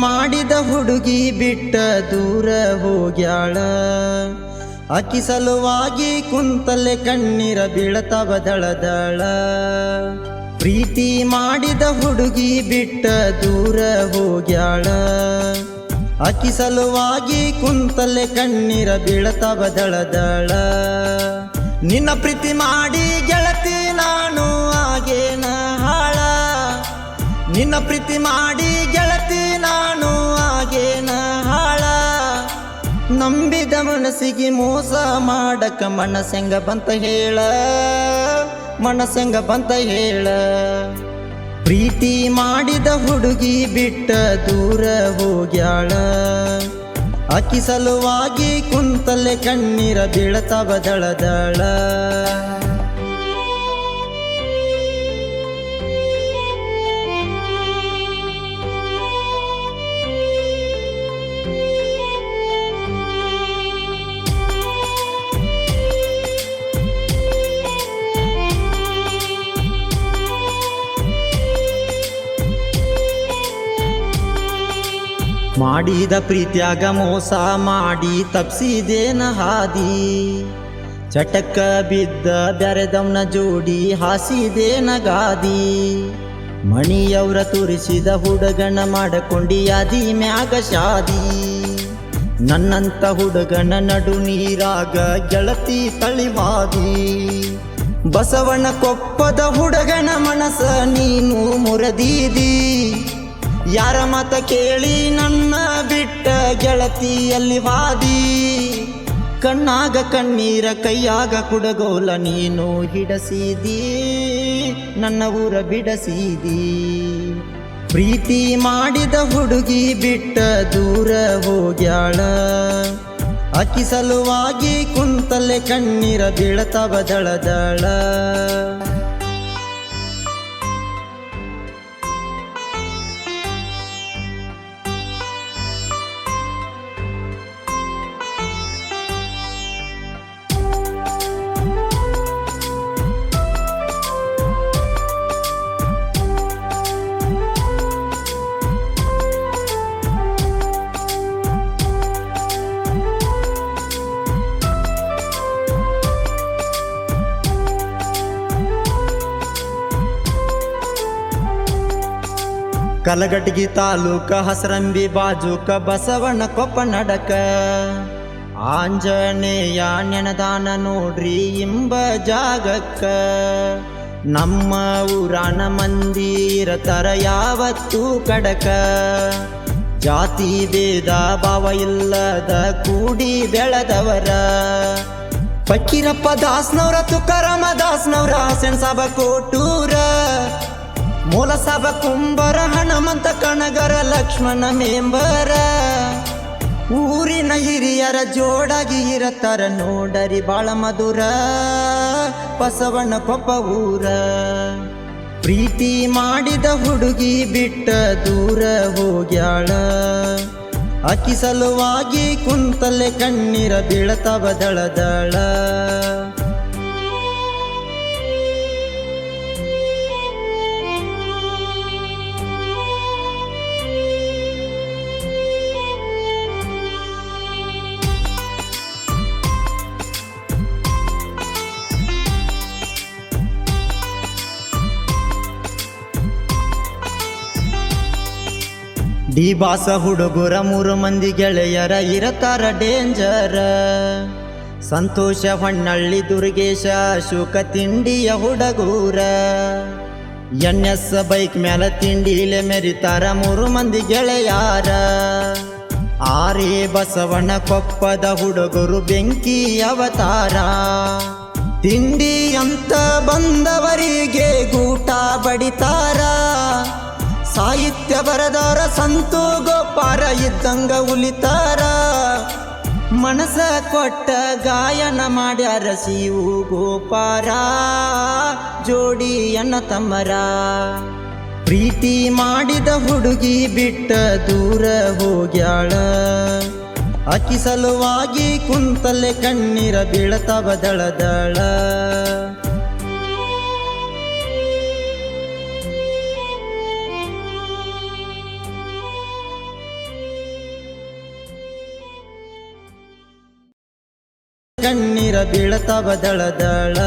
ಮಾಡಿದ ಹುಡುಗಿ ಬಿಟ್ಟ ದೂರ ಹೋಗ್ಯಾಳ. ಅಕ್ಕಿ ಸಲುವಾಗಿ ಕುಂತಲೆ ಕಣ್ಣೀರ ಬೀಳತವ ದಳದಳ. ಪ್ರೀತಿ ಮಾಡಿದ ಹುಡುಗಿ ಬಿಟ್ಟ ದೂರ ಹೋಗ್ಯಾಳ. ಅಕ್ಕಿ ಸಲುವಾಗಿ ಕುಂತಲೆ ಕಣ್ಣೀರ ಬೀಳತವ ದಳದಳ. ನಿನ್ನ ಪ್ರೀತಿ ಮಾಡಿ ಗೆಳತಿ ನಾನು ಆಗೇನ ಹಾಳ. ನಿನ್ನ ಪ್ರೀತಿ ಮಾಡಿ ಗೆಳತಿ ನಾನು ಆಗೇನ ಹಾಳ. ನಂಬಿದ ಮನಸ್ಸಿಗೆ ಮೋಸ ಮಾಡಕ ಮನಸ್ಸೆಂಗ ಬಂತ ಹೇಳ, ಮನಸ್ಸೆಂಗ ಬಂತ ಹೇಳ. ಪ್ರೀತಿ ಮಾಡಿದ ಹುಡುಗಿ ಬಿಟ್ಟ ದೂರ ಹೋಗ್ಯಾಳ. ಅಕ್ಕಿ ಸಲುವಾಗಿ ಕುಂತಲೆ ಕಣ್ಣೀರ ಬೀಳತವ ದಳದಳ. ಮಾಡಿದ ಪ್ರೀತ್ಯಾಗ ಮೋಸ ಮಾಡಿ ತಪ್ಸಿದೇನ ಹಾದಿ. ಚಟಕ್ಕ ಬಿದ್ದ ಬ್ಯಾರೆದವನ ಜೋಡಿ ಹಾಸಿದೇನ ಗಾದಿ. ಮಣಿಯವ್ರ ತುರಿಸಿದ ಹುಡುಗನ ಮಾಡಕೊಂಡಿ ಯಾದಿ ಮ್ಯಾಗ ಶಾದಿ. ನನ್ನಂತ ಹುಡುಗನ ನಡು ನೀರಾಗ ಗೆಳತಿ ತಳಿವಾದಿ. ಬಸವನ ಕೊಪ್ಪದ ಹುಡುಗನ ಮನಸ ನೀನು ಮುರದೀದಿ. ಯಾರ ಮಾತ ಕೇಳಿ ನನ್ನ ಬಿಟ್ಟ ಗೆಳತಿಯಲ್ಲಿ ವಾದಿ. ಕಣ್ಣಾಗ ಕಣ್ಣೀರ ಕೈಯಾಗ ಕುಡಗೋಲ ನೀನು ಹಿಡಸಿದಿ. ನನ್ನ ಊರ ಬಿಡಸಿದಿ. ಪ್ರೀತಿ ಮಾಡಿದ ಹುಡುಗಿ ಬಿಟ್ಟ ದೂರ ಹೋಗ್ಯಾಳ. ಅಕ್ಕಿ ಸಲುವಾಗಿ ಕುಂತಲೆ ಕಣ್ಣೀರ ಬೀಳತವ ದಳದಳ. ಕಲಘಟಗಿ ತಾಲೂಕ ಹಸರಂಬಿ ಬಾಜೂಕ ಬಸವನ ಕೊಪ್ಪ ನಡಕ. ಆಂಜನೇಯ ನೆನದಾನ ನೋಡ್ರಿ ಇಂಬ ಜಾಗಕ್ಕ. ನಮ್ಮ ಊರಾನ ಮಂದಿರತರ ಯಾವತ್ತೂ ಕಡಕ. ಜಾತಿ ಭೇದ ಭಾವ ಇಲ್ಲದ ಕೂಡಿ ಬೆಳೆದವರ. ಫಕೀರಪ್ಪ ದಾಸ್ನವ್ರ ತುಕಾರಾಮ ದಾಸ್ನವ್ರ ಸೆಣಸಾಬ ಕೋಟೂರ. ಮೂಲ ಸಭ ಕುಂಬರ ಹನುಮಂತ ಕಣಗರ ಲಕ್ಷ್ಮಣ ಮೇಂಬರ. ಊರಿನ ಹಿರಿಯರ ಜೋಡಾಗಿ ಇರತಾರ ನೋಡರಿ ಬಾಳ ಮಧುರ. ಬಸವನ ಕೊಪ್ಪ ಊರ. ಪ್ರೀತಿ ಮಾಡಿದ ಹುಡುಗಿ ಬಿಟ್ಟ ದೂರ ಹೋಗ್ಯಾಳ. ಅಕ್ಕಿ ಸಲುವಾಗಿ ಕುಂತಲೆ ಕಣ್ಣೀರ ಬೀಳತವ ದಳದಳ. ಡಿ ಬಾಸ ಹುಡುಗರ 3 ಮಂದಿ ಗೆಳೆಯರ ಇರತಾರ ಡೇಂಜರ. ಸಂತೋಷ ಹೊನ್ನಳ್ಳಿ ದುರ್ಗೇಶ ಅಶೋಕ ತಿಂಡಿಯ ಹುಡುಗೂರ. NS ಬೈಕ್ ಮ್ಯಾಲ ತಿಂಡಿಲೆ ಮೆರಿತಾರ 3 ಮಂದಿ ಗೆಳೆಯಾರ. ಆರೇ ಬಸವನ ಕೊಪ್ಪದ ಹುಡುಗರು ಬೆಂಕಿ ಅವತಾರ. ತಿಂಡಿ ಅಂತ ಬಂದವರಿಗೆ ಗೂಟ ಬಡಿತಾರ. ಸಾಹಿತ್ಯ ಬರದಾರ ಸಂತು ಗೋಪಾರ ಇದ್ದಂಗ ಉಲಿತಾರ. ಮನಸ ಕೊಟ್ಟ ಗಾಯನ ಮಾಡ್ಯಾರ ಶಿವು ಗೋಪಾರ. ಜೋಡಿ ಅಣ್ಣ ತಮ್ಮರ. ಪ್ರೀತಿ ಮಾಡಿದ ಹುಡುಗಿ ಬಿಟ್ಟ ದೂರ ಹೋಗ್ಯಾಳ. ಅಕ್ಕಿ ಸಲುವಾಗಿ ಕುಂತಲೆ ಕಣ್ಣೀರ ಬೀಳತವ ದಳದಳ. ಕಣ್ಣೀರ ಬೀಳತವ ದಳ ದಳ